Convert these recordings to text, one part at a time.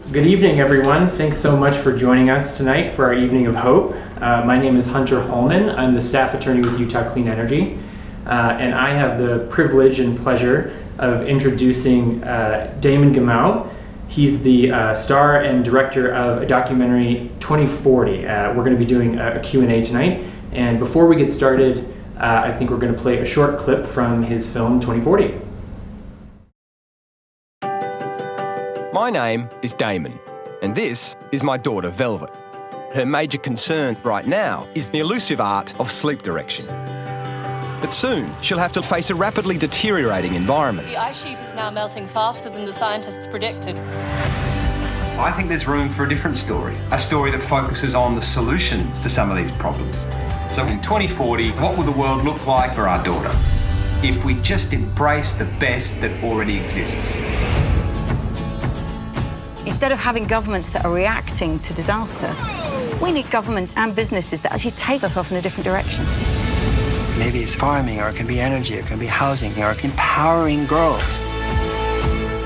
Good evening, everyone. Thanks so much for joining us tonight for our Evening of Hope. My name is Hunter Holman. I'm the staff attorney with Utah Clean Energy, and I have the privilege and pleasure of introducing Damon Gameau. He's the star and director of a documentary, 2040. We're going to be doing a Q&A tonight, and before we get started, I think we're going to play a short clip from his film, 2040. My name is Damon, and this is my daughter, Velvet. Her major concern right now is the elusive art of sleep direction. But soon, she'll have to face a rapidly deteriorating environment. The ice sheet is now melting faster than the scientists predicted. I think there's room for a different story, a story that focuses on the solutions to some of these problems. So in 2040, what will the world look like for our daughter if we just embrace the best that already exists? Instead of having governments that are reacting to disaster, we need governments and businesses that actually take us off in a different direction. Maybe it's farming, or it can be energy, it can be housing, or empowering girls.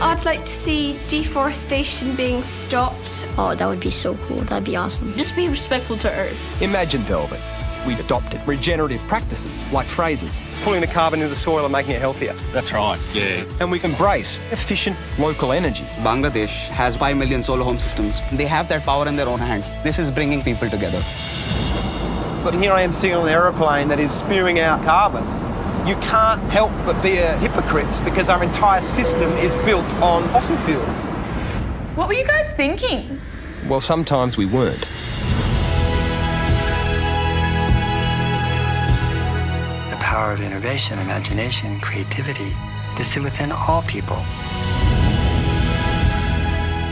I'd like to see deforestation being stopped. Oh, that would be so cool. That'd be awesome. Just be respectful to Earth. Imagine Velvet. We adopted regenerative practices like phrases, pulling the carbon into the soil and making it healthier. That's right, yeah. And we embrace efficient local energy. Bangladesh has 5 million solar home systems. They have that power in their own hands. This is bringing people together. But here I am sitting on an aeroplane that is spewing out carbon. You can't help but be a hypocrite because our entire system is built on fossil fuels. What were you guys thinking? Well, sometimes we weren't. The power of innovation, imagination, creativity, this is within all people.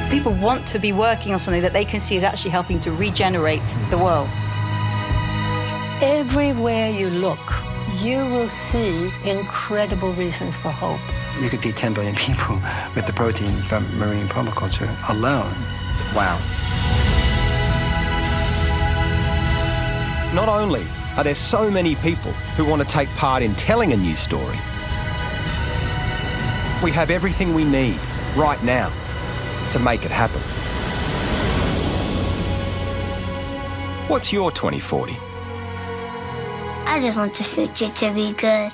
People want to be working on something that they can see is actually helping to regenerate the world. Everywhere you look, you will see incredible reasons for hope. You could feed 10 billion people with the protein from marine permaculture alone. Wow. Not only are there so many people who want to take part in telling a new story, we have everything we need right now to make it happen. What's your 2040? I just want the future to be good.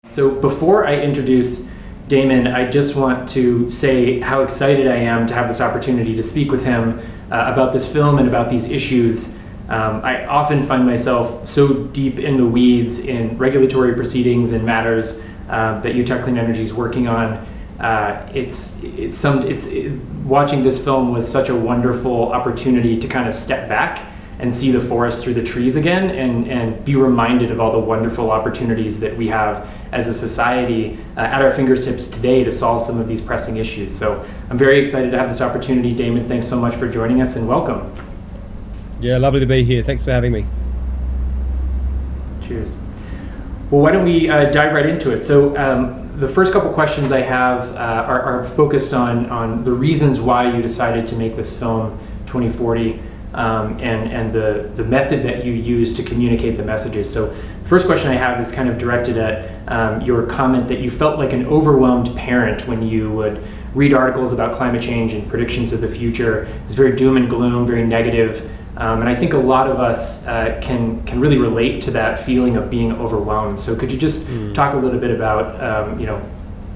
So before I introduce Damon, I just want to say how excited I am to have this opportunity to speak with him about this film and about these issues. I often find myself so deep in the weeds in regulatory proceedings and matters that Utah Clean Energy is working on. Watching this film was such a wonderful opportunity to kind of step back and see the forest through the trees again and be reminded of all the wonderful opportunities that we have as a society at our fingertips today to solve some of these pressing issues. So I'm very excited to have this opportunity. Damon, thanks so much for joining us and welcome. Yeah, lovely to be here. Thanks for having me. Cheers. Well, why don't we dive right into it? So the first couple questions I have are focused on the reasons why you decided to make this film, 2040, and the method that you use to communicate the messages. So the first question I have is kind of directed at your comment that you felt like an overwhelmed parent when you would read articles about climate change and predictions of the future. It's very doom and gloom, very negative. And I think a lot of us can really relate to that feeling of being overwhelmed. So could you just talk a little bit about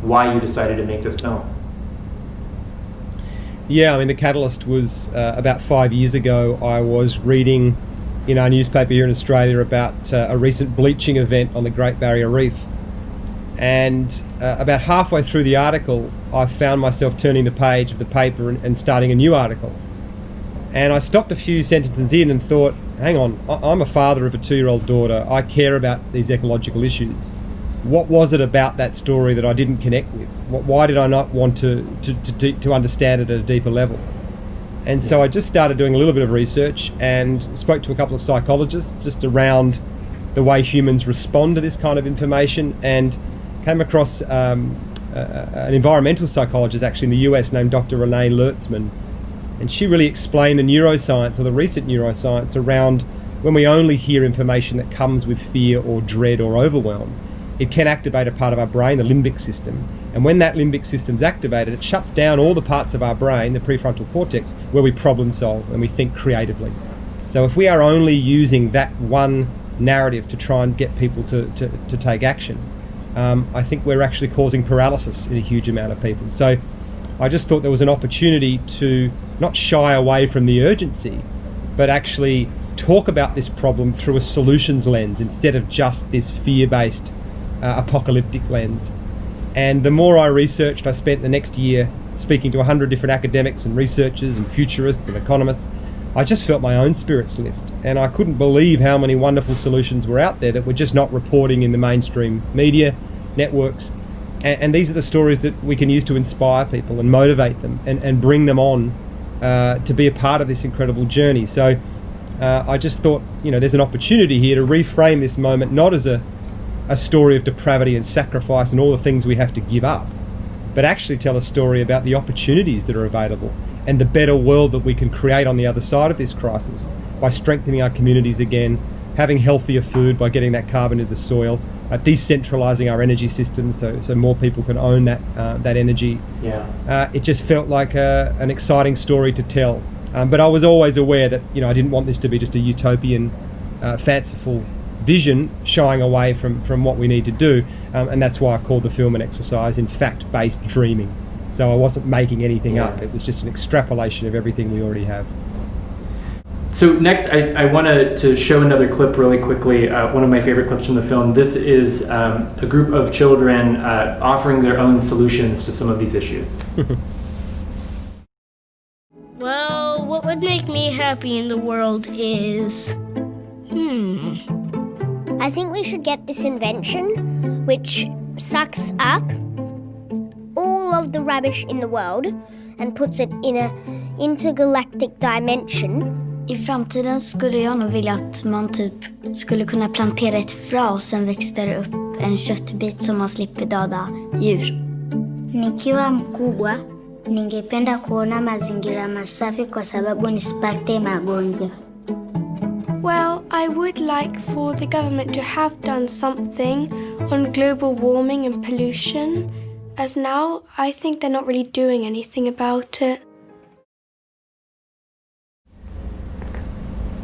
why you decided to make this film? Yeah, I mean, the catalyst was about 5 years ago. I was reading in our newspaper here in Australia about a recent bleaching event on the Great Barrier Reef. And about halfway through the article, I found myself turning the page of the paper and starting a new article. And I stopped a few sentences in and thought, hang on, I'm a father of a 2-year-old daughter. I care about these ecological issues. What was it about that story that I didn't connect with? Why did I not want to understand it at a deeper level? And so I just started doing a little bit of research and spoke to a couple of psychologists just around the way humans respond to this kind of information, and came across an environmental psychologist actually in the US named Dr. Renee Lertzman. And she really explained the neuroscience, or the recent neuroscience, around when we only hear information that comes with fear or dread or overwhelm. it can activate a part of our brain, the limbic system. And when that limbic system's activated, it shuts down all the parts of our brain, the prefrontal cortex, where we problem solve and we think creatively. So if we are only using that one narrative to try and get people to take action, I think we're actually causing paralysis in a huge amount of people. So I just thought there was an opportunity to not shy away from the urgency, but actually talk about this problem through a solutions lens instead of just this fear-based apocalyptic lens. And the more I researched, I spent the next year speaking to 100 different academics and researchers and futurists and economists. I just felt my own spirits lift, and I couldn't believe how many wonderful solutions were out there that were just not reporting in the mainstream media networks. And these are the stories that we can use to inspire people and motivate them and bring them on to be a part of this incredible journey. So I just thought, there's an opportunity here to reframe this moment not as a story of depravity and sacrifice and all the things we have to give up, but actually tell a story about the opportunities that are available and the better world that we can create on the other side of this crisis by strengthening our communities again, having healthier food by getting that carbon into the soil, decentralising our energy systems so more people can own that energy. It just felt like an exciting story to tell. But I was always aware that I didn't want this to be just a utopian, fanciful vision shying away from what we need to do, and that's why I called the film an exercise in fact-based dreaming. So I wasn't making anything up. It was just an extrapolation of everything we already have. So next, I wanted to show another clip really quickly, one of my favorite clips from the film. This is a group of children offering their own solutions to some of these issues. Well, what would make me happy in the world is... I think we should get this invention which sucks up all of the rubbish in the world and puts it in an intergalactic dimension. I framtiden skulle jag nog vilja att man typ skulle kunna plantera ett frö och sen växer det upp en köttbit som man slipper döda djur. Nikiwa mkubwa, ningependa kuona mazingira masafi kwa sababu nisipate magonjwa. Well, I would like for the government to have done something on global warming and pollution, as now I think they're not really doing anything about it.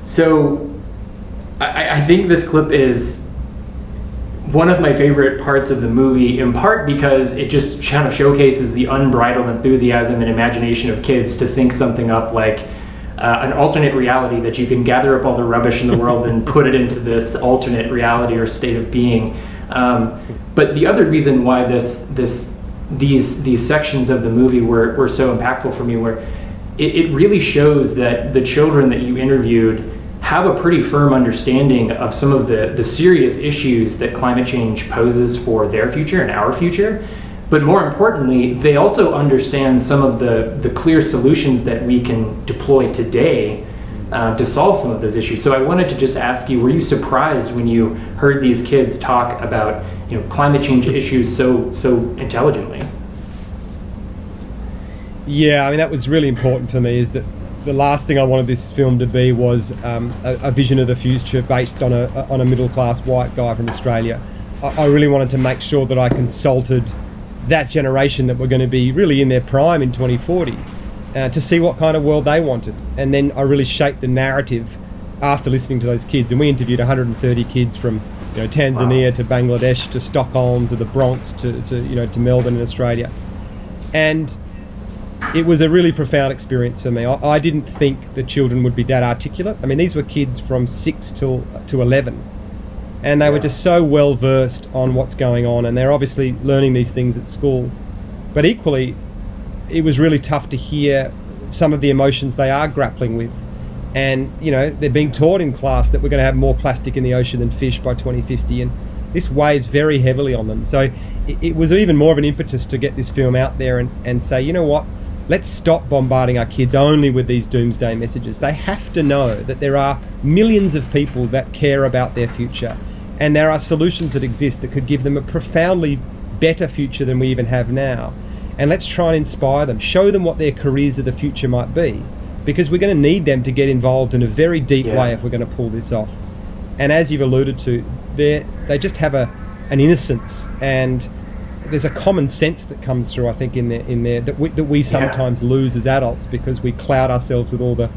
So I think this clip is one of my favorite parts of the movie, in part because it just kind of showcases the unbridled enthusiasm and imagination of kids to think something up like an alternate reality, that you can gather up all the rubbish in the world and put it into this alternate reality or state of being. But the other reason why these sections of the movie were so impactful for me were it really shows that the children that you interviewed have a pretty firm understanding of some of the serious issues that climate change poses for their future and our future. But more importantly, they also understand some of the clear solutions that we can deploy today to solve some of those issues. So I wanted to just ask you, were you surprised when you heard these kids talk about climate change issues so intelligently? Yeah, I mean, that was really important for me, is that the last thing I wanted this film to be was a vision of the future based on a middle-class white guy from Australia. I really wanted to make sure that I consulted that generation that were going to be really in their prime in 2040 to see what kind of world they wanted. And then I really shaped the narrative after listening to those kids. And we interviewed 130 kids from Tanzania to Bangladesh to Stockholm to the Bronx to Melbourne in Australia. And it was a really profound experience for me. I didn't think the children would be that articulate. I mean, these were kids from 6 to 11. And they were just so well versed on what's going on, and they're obviously learning these things at school. But equally, it was really tough to hear some of the emotions they are grappling with. And, they're being taught in class that we're going to have more plastic in the ocean than fish by 2050, and this weighs very heavily on them. So it was even more of an impetus to get this film out there and say, you know what, let's stop bombarding our kids only with these doomsday messages. They have to know that there are millions of people that care about their future, and there are solutions that exist that could give them a profoundly better future than we even have now. And let's try and inspire them, show them what their careers of the future might be, because we're going to need them to get involved in a very deep way if we're going to pull this off. And as you've alluded to, they just have a an innocence, and there's a common sense that comes through, I think, in there that we sometimes lose as adults because we cloud ourselves with all the,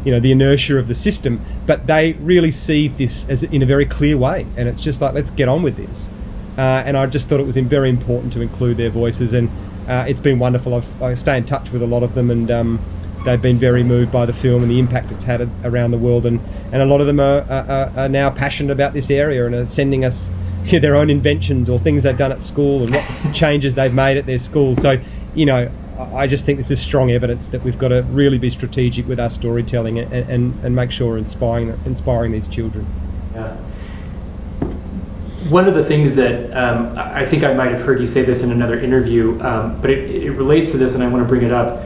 the inertia of the system. But they really see this as in a very clear way, and it's just like, let's get on with this. And I just thought it was very important to include their voices, and it's been wonderful. I stay in touch with a lot of them, and they've been very moved by the film and the impact it's had around the world, and a lot of them are now passionate about this area and are sending us their own inventions or things they've done at school and what changes they've made at their school. So, I just think this is strong evidence that we've got to really be strategic with our storytelling and make sure we're inspiring these children. Yeah. One of the things that I think I might have heard you say this in another interview, but it relates to this, and I want to bring it up.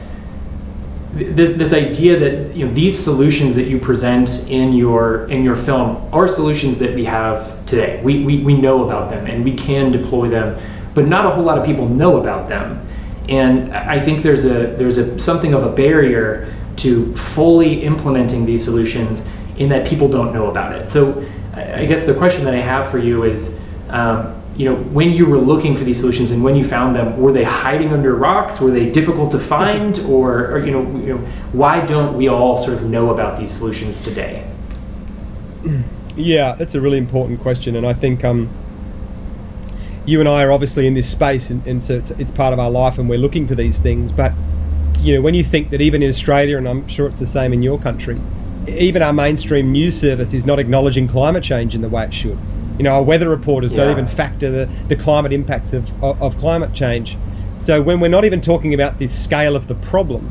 This idea that these solutions that you present in your film are solutions that we have today. We know about them and we can deploy them, but not a whole lot of people know about them. And I think there's something of a barrier to fully implementing these solutions in that people don't know about it. So I guess the question that I have for you is, when you were looking for these solutions and when you found them, were they hiding under rocks? Were they difficult to find? Or why don't we all sort of know about these solutions today? Yeah, that's a really important question, and I think you and I are obviously in this space, and so it's part of our life, and we're looking for these things. But when you think that even in Australia, and I'm sure it's the same in your country, even our mainstream news service is not acknowledging climate change in the way it should. Our weather reporters don't even factor the climate impacts of climate change. So when we're not even talking about the scale of the problem,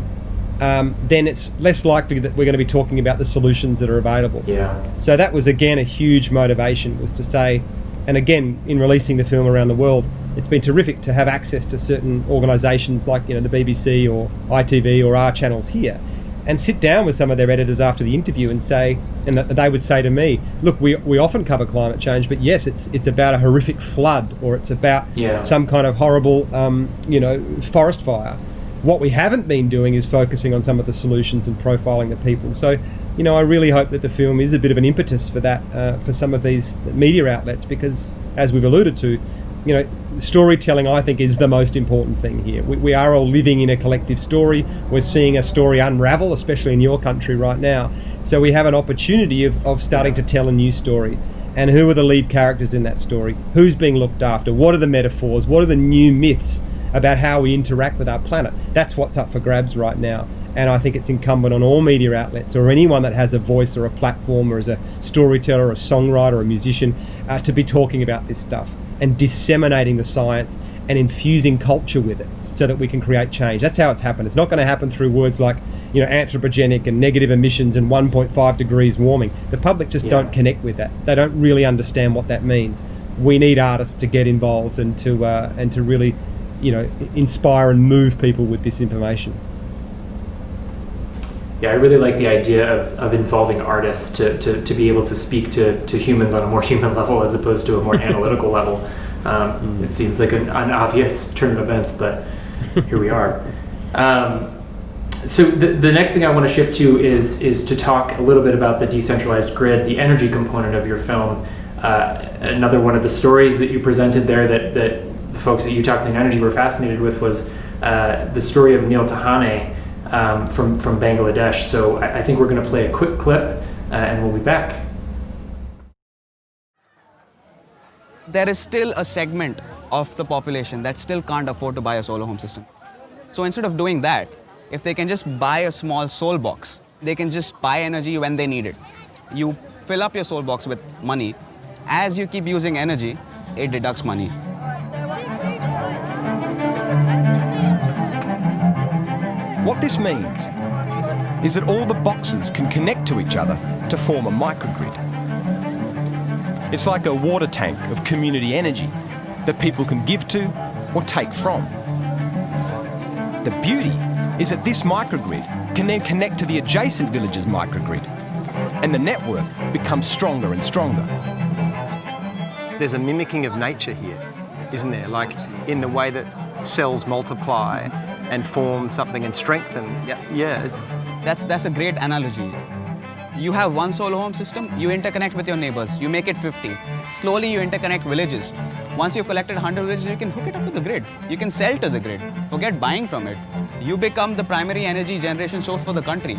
then it's less likely that we're going to be talking about the solutions that are available. Yeah. So that was, again, a huge motivation, was to say, and again, in releasing the film around the world, it's been terrific to have access to certain organisations like the BBC or ITV or our channels here, and sit down with some of their editors after the interview and say, and they would say to me, look, we often cover climate change, but yes, it's about a horrific flood, or it's about some kind of horrible, forest fire. What we haven't been doing is focusing on some of the solutions and profiling the people. So, I really hope that the film is a bit of an impetus for that, for some of these media outlets, because, as we've alluded to, storytelling, I think, is the most important thing here. We are all living in a collective story. We're seeing a story unravel, especially in your country right now. So we have an opportunity of starting to tell a new story. And who are the lead characters in that story? Who's being looked after? What are the metaphors? What are the new myths about how we interact with our planet? That's what's up for grabs right now. And I think it's incumbent on all media outlets, or anyone that has a voice or a platform, or as a storyteller, or a songwriter, or a musician, to be talking about this stuff and disseminating the science and infusing culture with it so that we can create change. That's how it's happened. It's not going to happen through words like, anthropogenic and negative emissions and 1.5 degrees warming. The public just don't connect with that. They don't really understand what that means. We need artists to get involved and to really, inspire and move people with this information. Yeah, I really like the idea of involving artists to be able to speak to humans on a more human level as opposed to a more analytical level. It seems like an obvious turn of events, but here we are. So the next thing I want to shift to is to talk a little bit about the decentralized grid, the energy component of your film. Another one of the stories that you presented there that the folks at Utah Clean Energy were fascinated with was the story of Neil Tahane, from Bangladesh. So I think we're going to play a quick clip and we'll be back. There is still a segment of the population that still can't afford to buy a solar home system. So instead of doing that, if they can just buy a small soul box, they can just buy energy when they need it. You fill up your soul box with money. As you keep using energy, it deducts money. What this means is that all the boxes can connect to each other to form a microgrid. It's like a water tank of community energy that people can give to or take from. The beauty is that this microgrid can then connect to the adjacent village's microgrid, and the network becomes stronger and stronger. There's a mimicking of nature here, isn't there? Like in the way that cells multiply and form something and strengthen. That's a great analogy. You have one solar home system, you interconnect with your neighbors, you make it 50. Slowly you interconnect villages. Once you've collected 100 villages, you can hook it up to the grid. You can sell to the grid. Forget buying from it. You become the primary energy generation source for the country.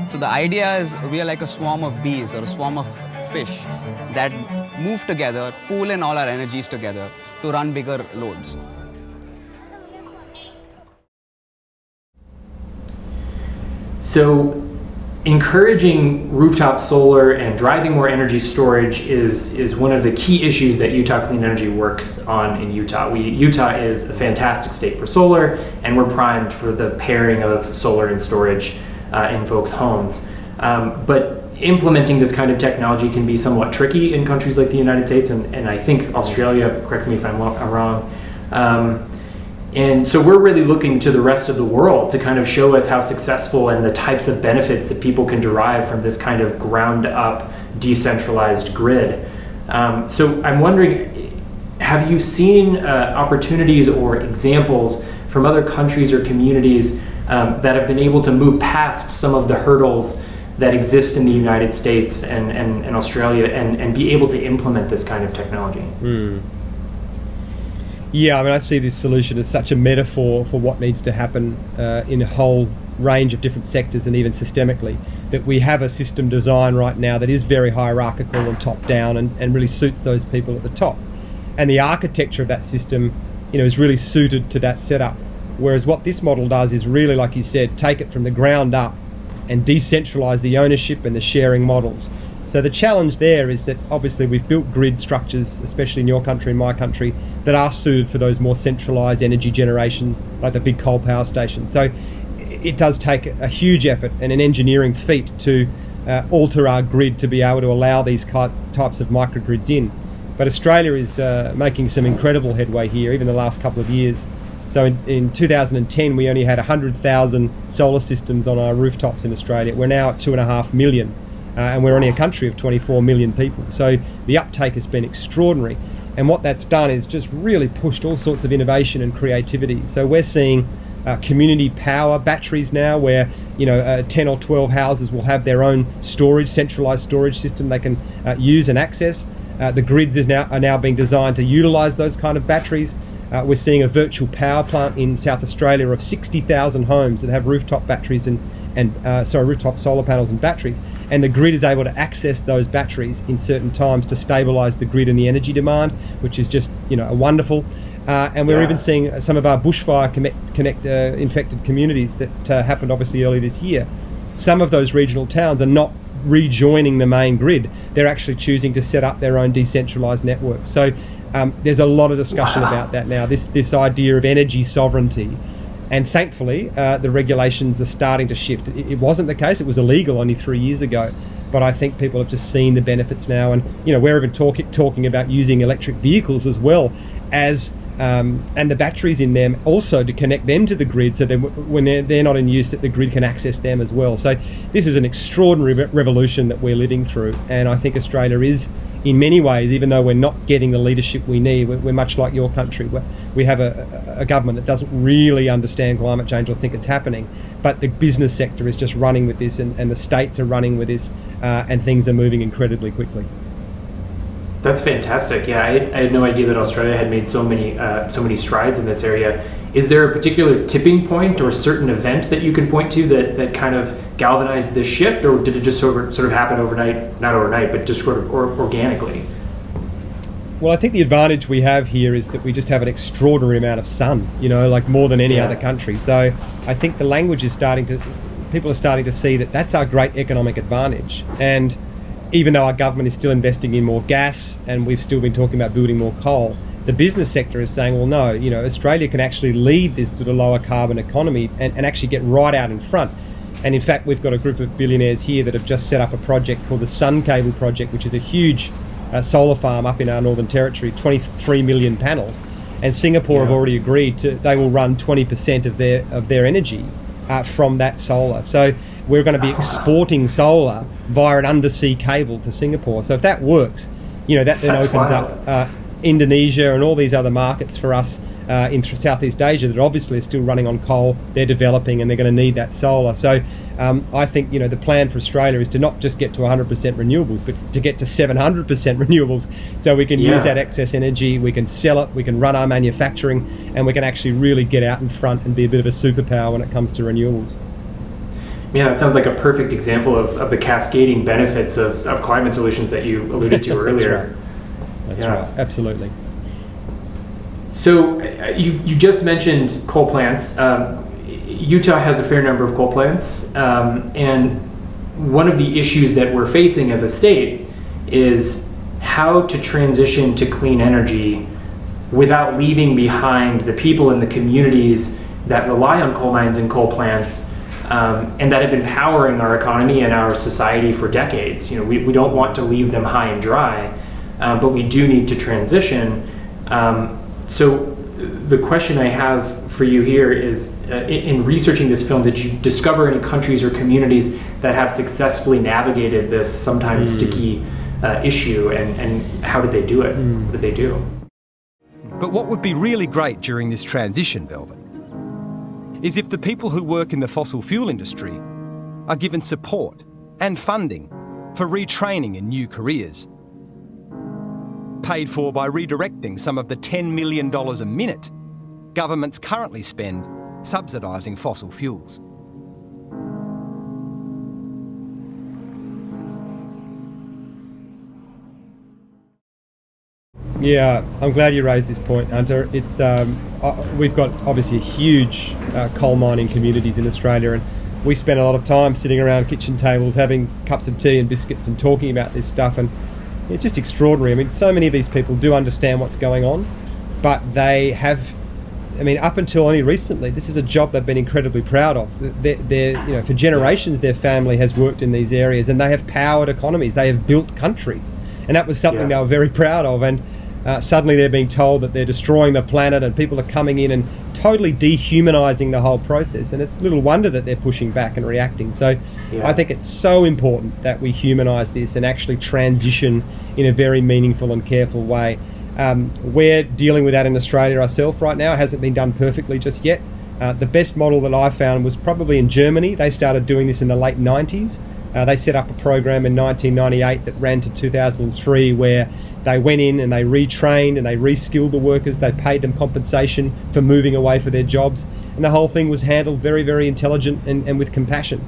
So the idea is we are like a swarm of bees or a swarm of fish that move together, pool in all our energies together to run bigger loads. So encouraging rooftop solar and driving more energy storage is one of the key issues that Utah Clean Energy works on in Utah. Utah is a fantastic state for solar, and we're primed for the pairing of solar and storage in folks' homes. But implementing this kind of technology can be somewhat tricky in countries like the United States and I think Australia, correct me if I'm wrong. And so we're really looking to the rest of the world to kind of show us how successful and the types of benefits that people can derive from this kind of ground up decentralized grid. So I'm wondering, have you seen opportunities or examples from other countries or communities that have been able to move past some of the hurdles that exist in the United States and Australia and be able to implement this kind of technology? Yeah, I mean, I see this solution as such a metaphor for what needs to happen in a whole range of different sectors and even systemically, that we have a system design right now that is very hierarchical and top-down and really suits those people at the top. And the architecture of that system, is really suited to that setup. Whereas what this model does is really, like you said, take it from the ground up and decentralise the ownership and the sharing models. So the challenge there is that obviously we've built grid structures, especially in your country and my country, that are suited for those more centralised energy generation, like the big coal power stations. So it does take a huge effort and an engineering feat to alter our grid to be able to allow these types of microgrids in. But Australia is making some incredible headway here, even the last couple of years. So in 2010, we only had 100,000 solar systems on our rooftops in Australia. We're now at 2.5 million. And we're only a country of 24 million people. So the uptake has been extraordinary. And what that's done is just really pushed all sorts of innovation and creativity. So we're seeing community power batteries now where 10 or 12 houses will have their own storage, centralised storage system they can use and access. The grids are now being designed to utilise those kind of batteries. We're seeing a virtual power plant in South Australia of 60,000 homes that have rooftop batteries rooftop solar panels and batteries. And the grid is able to access those batteries in certain times to stabilise the grid and the energy demand, which is just wonderful. And we're even seeing some of our bushfire infected communities that happened obviously early this year. Some of those regional towns are not rejoining the main grid. They're actually choosing to set up their own decentralised networks. So there's a lot of discussion about that now, this idea of energy sovereignty. And thankfully, the regulations are starting to shift. It wasn't the case. It was illegal only 3 years ago. But I think people have just seen the benefits now. And, we're even talking about using electric vehicles as well as, and the batteries in them also to connect them to the grid so that when they're not in use, that the grid can access them as well. So this is an extraordinary revolution that we're living through. And I think Australia is, in many ways, even though we're not getting the leadership we need, we're much like your country. We have a government that doesn't really understand climate change or think it's happening, but the business sector is just running with this and the states are running with this and things are moving incredibly quickly. That's fantastic. Yeah, I had no idea that Australia had made so many strides in this area. Is there a particular tipping point or certain event that you could point to that kind of galvanized this shift, or did it just sort of happen overnight? Not overnight, but just sort of organically? Well, I think the advantage we have here is that we just have an extraordinary amount of sun, like more than any other country. So I think the language is people are starting to see that that's our great economic advantage. And even though our government is still investing in more gas and we've still been talking about building more coal, the business sector is saying, well, no, Australia can actually lead this sort of lower carbon economy and actually get right out in front. And in fact, we've got a group of billionaires here that have just set up a project called the Sun Cable Project, which is a huge solar farm up in our Northern Territory, 23 million panels. And Singapore have already agreed they will run 20% of their energy from that solar. So we're going to be exporting solar via an undersea cable to Singapore. So if that works, that then opens up Indonesia and all these other markets for us in Southeast Asia that obviously are still running on coal. They're developing and they're going to need that solar. So I think, you know, the plan for Australia is to not just get to 100% renewables, but to get to 700% renewables, so we can use that excess energy, we can sell it, we can run our manufacturing, and we can actually really get out in front and be a bit of a superpower when it comes to renewables. Yeah, that sounds like a perfect example of the cascading benefits of climate solutions that you alluded to earlier. That's right, absolutely. So you just mentioned coal plants. Utah has a fair number of coal plants, and one of the issues that we're facing as a state is how to transition to clean energy without leaving behind the people in the communities that rely on coal mines and coal plants, and that have been powering our economy and our society for decades. You know, we don't want to leave them high and dry, but we do need to transition. So the question I have for you here is, in researching this film, did you discover any countries or communities that have successfully navigated this sometimes sticky issue, and how did they do it? What did they do? But what would be really great during this transition, Velvet, is if the people who work in the fossil fuel industry are given support and funding for retraining in new careers, paid for by redirecting some of the $10 million a minute governments currently spend subsidising fossil fuels. Yeah, I'm glad you raised this point, Hunter. It's we've got obviously huge coal mining communities in Australia, and we spend a lot of time sitting around kitchen tables having cups of tea and biscuits and talking about this stuff, and it's just extraordinary. I mean, so many of these people do understand what's going on, but they have, I mean, up until only recently, this is a job they've been incredibly proud of. They're, you know, for generations, their family has worked in these areas, and they have powered economies. They have built countries, and that was something they were very proud of. And suddenly they're being told that they're destroying the planet, and people are coming in and totally dehumanizing the whole process. And it's little wonder that they're pushing back and reacting. So I think it's so important that we humanize this and actually transition in a very meaningful and careful way. We're dealing with that in Australia ourselves right now. It hasn't been done perfectly just yet. The best model that I found was probably in Germany. They started doing this in the late 90s. They set up a program in 1998 that ran to 2003, where they went in and they retrained and they reskilled the workers. They paid them compensation for moving away for their jobs. And the whole thing was handled very, very intelligent and with compassion.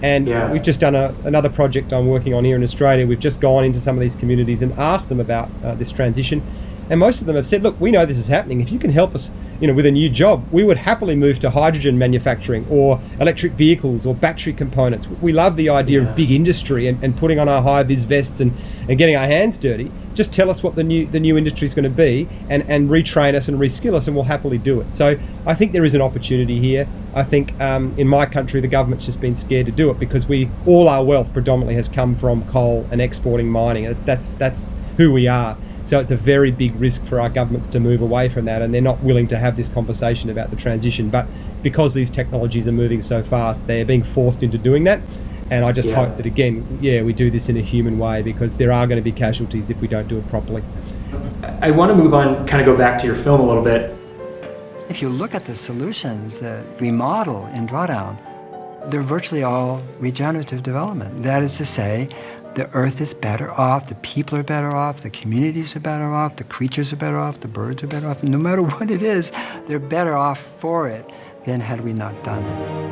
And we've just done another project I'm working on here in Australia. We've just gone into some of these communities and asked them about this transition. And most of them have said, look, we know this is happening. If you can help us, you know, with a new job, we would happily move to hydrogen manufacturing or electric vehicles or battery components. We love the idea of big industry and putting on our high-vis vests and getting our hands dirty. Just tell us what the new industry is going to be and retrain us and reskill us, and we'll happily do it. So I think there is an opportunity here. I think in my country, the government's just been scared to do it because all our wealth predominantly has come from coal and exporting mining. That's who we are. So it's a very big risk for our governments to move away from that, and they're not willing to have this conversation about the transition. But because these technologies are moving so fast, they're being forced into doing that. And I just hope that, again, we do this in a human way, because there are going to be casualties if we don't do it properly. I want to move on, kind of go back to your film a little bit. If you look at the solutions that we model in Drawdown, they're virtually all regenerative development. That is to say, the earth is better off, the people are better off, the communities are better off, the creatures are better off, the birds are better off. No matter what it is, they're better off for it than had we not done it.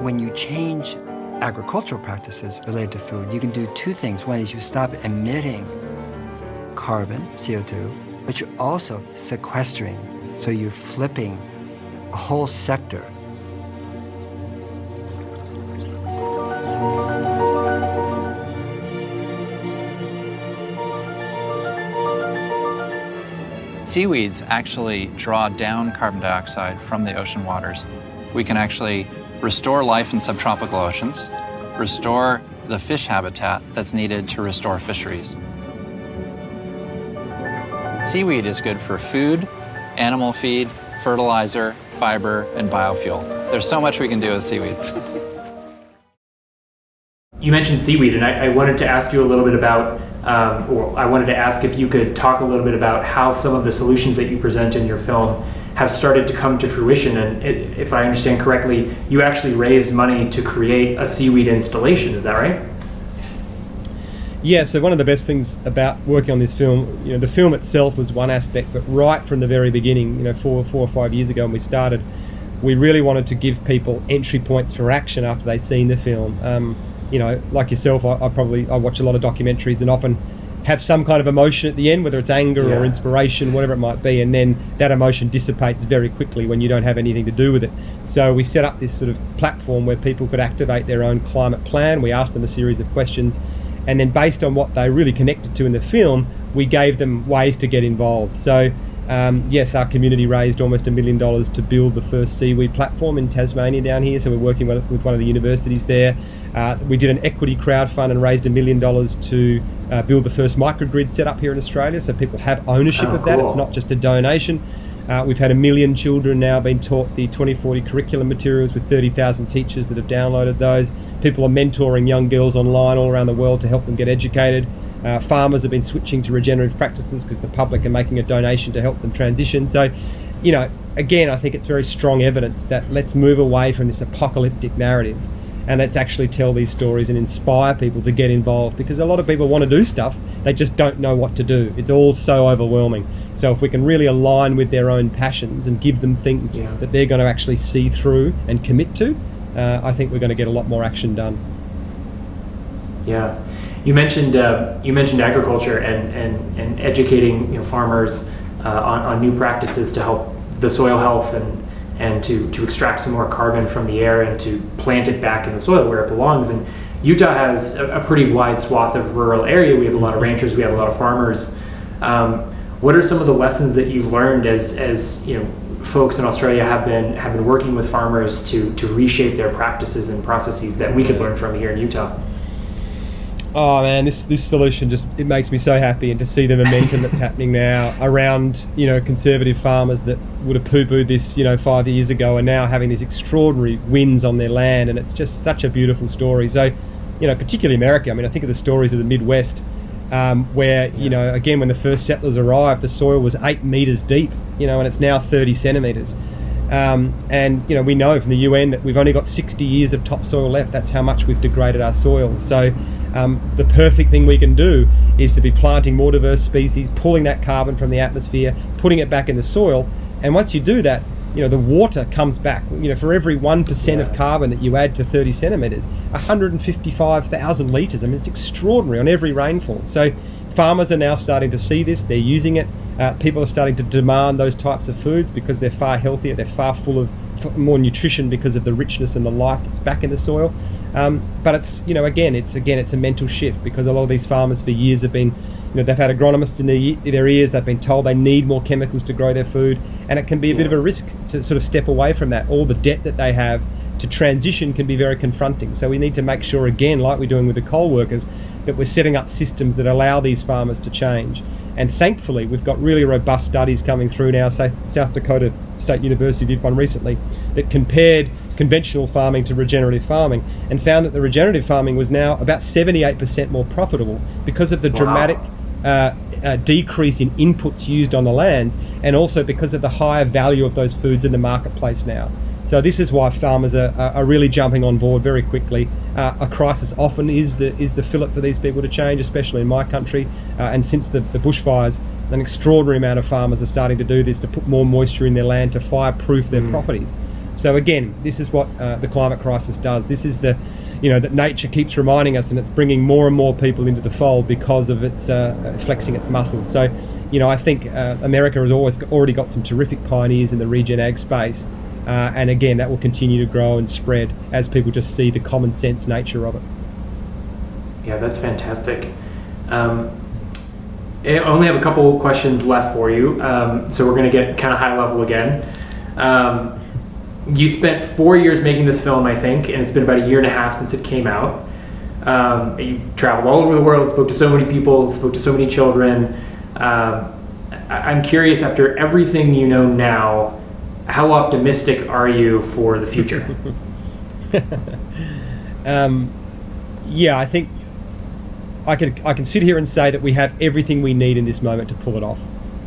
When you change agricultural practices related to food, you can do two things. One is you stop emitting carbon, CO2, but you're also sequestering. So you're flipping a whole sector. Seaweeds actually draw down carbon dioxide from the ocean waters. We can actually restore life in subtropical oceans, restore the fish habitat that's needed to restore fisheries. Seaweed is good for food, animal feed, fertilizer, fiber, and biofuel. There's so much we can do with seaweeds. You mentioned seaweed, and I wanted to ask you a little bit about, or I wanted to ask if you could talk a little bit about how some of the solutions that you present in your film have started to come to fruition. And if I understand correctly, you actually raised money to create a seaweed installation. Is that right? Yeah, so one of the best things about working on this film, the film itself was one aspect, but right from the very beginning, 4 or 5 years ago when we started, we really wanted to give people entry points for action after they've seen the film. Like yourself, I watch a lot of documentaries and often have some kind of emotion at the end, whether it's anger or inspiration, whatever it might be, and then that emotion dissipates very quickly when you don't have anything to do with it. So we set up this sort of platform where people could activate their own climate plan. We asked them a series of questions, and then based on what they really connected to in the film, we gave them ways to get involved. So yes, our community raised almost $1 million to build the first seaweed platform in Tasmania down here, so we're working with one of the universities there. We did an equity crowdfund and raised $1 million to build the first microgrid set up here in Australia, so people have ownership of that. Cool. It's not just a donation. We've had 1 million children now being taught the 2040 curriculum materials with 30,000 teachers that have downloaded those. People are mentoring young girls online all around the world to help them get educated. Farmers have been switching to regenerative practices because the public are making a donation to help them transition. So, again, I think it's very strong evidence that let's move away from this apocalyptic narrative and let's actually tell these stories and inspire people to get involved, because a lot of people want to do stuff, they just don't know what to do. It's all so overwhelming. So if we can really align with their own passions and give them things that they're going to actually see through and commit to, I think we're going to get a lot more action done. Yeah. You mentioned agriculture and educating farmers on new practices to help the soil health and to extract some more carbon from the air and to plant it back in the soil where it belongs. And Utah has a pretty wide swath of rural area. We have a lot of ranchers, we have a lot of farmers. What are some of the lessons that you've learned as folks in Australia have been working with farmers to reshape their practices and processes that we could learn from here in Utah? Oh man, this solution it makes me so happy, and to see the momentum that's happening now around conservative farmers that would have poo-pooed this 5 years ago are now having these extraordinary wins on their land, and it's just such a beautiful story. So particularly America, I think of the stories of the Midwest, where again, when the first settlers arrived, the soil was 8 meters deep, and it's now 30 centimeters. And we know from the UN that we've only got 60 years of topsoil left. That's how much we've degraded our soil. So the perfect thing we can do is to be planting more diverse species, pulling that carbon from the atmosphere, putting it back in the soil, and once you do that, the water comes back. For every 1% of carbon that you add to 30 centimeters, 155,000 litres. It's extraordinary on every rainfall. So farmers are now starting to see this, they're using it. People are starting to demand those types of foods because they're far healthier, they're far full of more nutrition because of the richness and the life that's back in the soil. But it's it's a mental shift, because a lot of these farmers for years have been, they've had agronomists in their ears, they've been told they need more chemicals to grow their food, and it can be a bit of a risk to sort of step away from that. All the debt that they have to transition can be very confronting. So we need to make sure, again, like we're doing with the coal workers, that we're setting up systems that allow these farmers to change. And thankfully, we've got really robust studies coming through now. South Dakota State University did one recently that compared conventional farming to regenerative farming and found that the regenerative farming was now about 78% more profitable because of the dramatic decrease in inputs used on the lands, and also because of the higher value of those foods in the marketplace now. So this is why farmers are really jumping on board very quickly. A crisis often is the fillip for these people to change, especially in my country. And since the bushfires, an extraordinary amount of farmers are starting to do this, to put more moisture in their land, to fireproof their properties. So again, this is what the climate crisis does. This is that nature keeps reminding us, and it's bringing more and more people into the fold because of its flexing its muscles. So, I think America has already got some terrific pioneers in the regen ag space. And again, that will continue to grow and spread as people just see the common sense nature of it. Yeah, that's fantastic. I only have a couple questions left for you, so we're going to get kind of high level again. You spent 4 years making this film, I think, and it's been about 1.5 years since it came out. You traveled all over the world, spoke to so many people, spoke to so many children. I'm curious, after everything you know now, how optimistic are you for the future? yeah, I think I can sit here and say that we have everything we need in this moment to pull it off.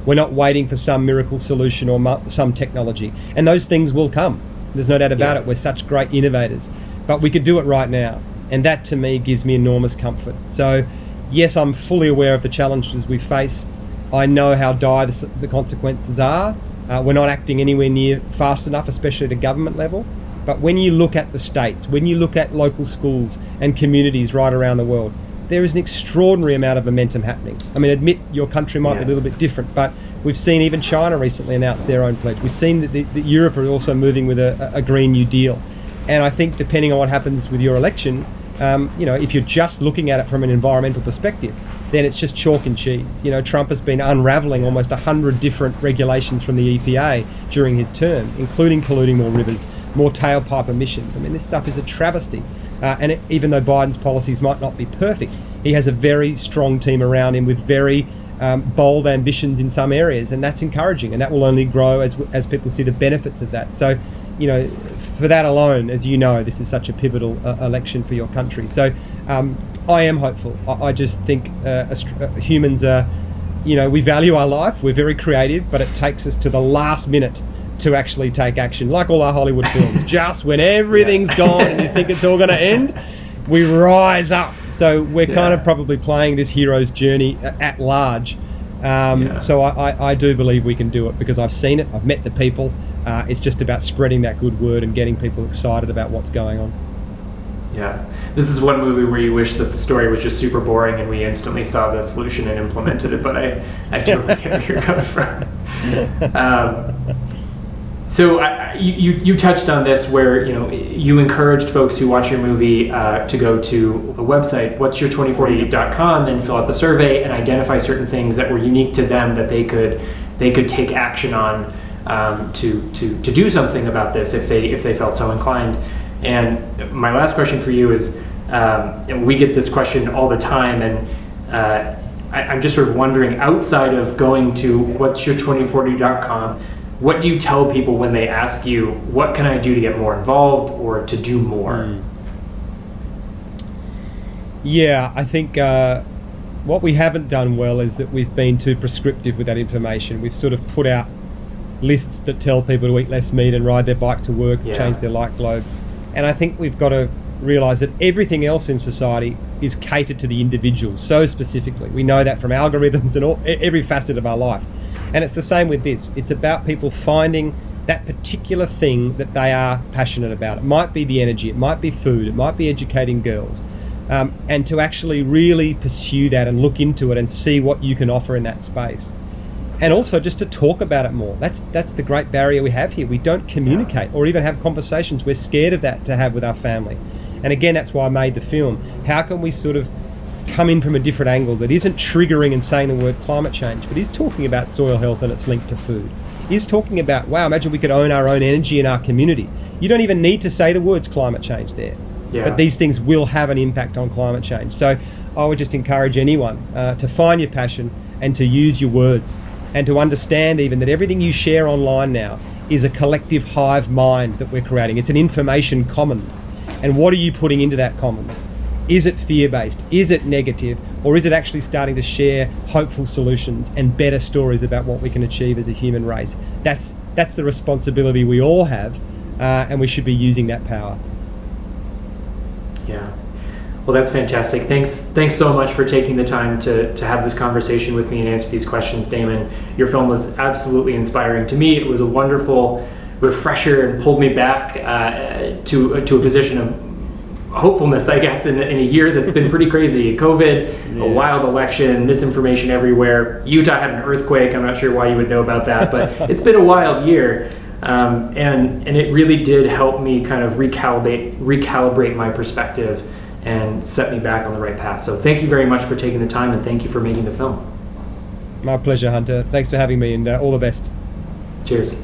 We're not waiting for some miracle solution or some technology. And those things will come. There's no doubt about it. We're such great innovators. But we could do it right now. And that, to me, gives me enormous comfort. So, yes, I'm fully aware of the challenges we face. I know how dire the consequences are. We're not acting anywhere near fast enough, especially at a government level. But when you look at the states, when you look at local schools and communities right around the world, there is an extraordinary amount of momentum happening. I mean, admit your country might be a little bit different, but we've seen even China recently announce their own pledge. We've seen that Europe are also moving with a Green New Deal. And I think depending on what happens with your election, if you're just looking at it from an environmental perspective, then it's just chalk and cheese. Trump has been unravelling almost 100 different regulations from the EPA during his term, including polluting more rivers, more tailpipe emissions. I mean, this stuff is a travesty. Even though Biden's policies might not be perfect, he has a very strong team around him with very bold ambitions in some areas, and that's encouraging, and that will only grow as people see the benefits of that. So, for that alone, as you know, this is such a pivotal election for your country. So I am hopeful. I just think humans are, we value our life, we're very creative, but it takes us to the last minute to actually take action, like all our Hollywood films. Just when everything's gone and you think it's all going to end, we rise up. So we're kind of probably playing this hero's journey at large. So I do believe we can do it because I've seen it, I've met the people. It's just about spreading that good word and getting people excited about what's going on. Yeah, this is one movie where you wish that the story was just super boring and we instantly saw the solution and implemented it, but I totally get where you're coming from. So you touched on this where you encouraged folks who watch your movie to go to the website what'syour2040.com and fill out the survey and identify certain things that were unique to them that they could take action on to do something about this if they felt so inclined. And my last question for you is, we get this question all the time, and I'm just sort of wondering, outside of going to what'syour2040.com, what do you tell people when they ask you, what can I do to get more involved or to do more? Yeah, I think what we haven't done well is that we've been too prescriptive with that information. We've sort of put out lists that tell people to eat less meat and ride their bike to work and change their light globes. And I think we've got to realise that everything else in society is catered to the individual so specifically. We know that from algorithms and every facet of our life. And it's the same with this. It's about people finding that particular thing that they are passionate about. It might be the energy, it might be food, it might be educating girls. And to actually really pursue that and look into it and see what you can offer in that space. And also just to talk about it more. That's the great barrier we have here. We don't communicate or even have conversations. We're scared of that to have with our family. And again, that's why I made the film. How can we sort of come in from a different angle that isn't triggering and saying the word climate change, but is talking about soil health and its link to food? Is talking about, wow, imagine we could own our own energy in our community. You don't even need to say the words climate change there. But these things will have an impact on climate change. So I would just encourage anyone to find your passion and to use your words and to understand even that everything you share online now is a collective hive mind that we're creating. It's an information commons. And what are you putting into that commons? Is it fear-based? Is it negative? Or is it actually starting to share hopeful solutions and better stories about what we can achieve as a human race? That's the responsibility we all have, and we should be using that power. Yeah. Well, that's fantastic. Thanks so much for taking the time to have this conversation with me and answer these questions, Damon. Your film was absolutely inspiring to me. It was a wonderful refresher and pulled me back to a position of hopefulness, I guess, in a year that's been pretty crazy. COVID, a wild election, misinformation everywhere. Utah had an earthquake. I'm not sure why you would know about that, but it's been a wild year. And it really did help me kind of recalibrate my perspective and set me back on the right path. So thank you very much for taking the time, and thank you for making the film. My pleasure, Hunter. Thanks for having me, and all the best. Cheers.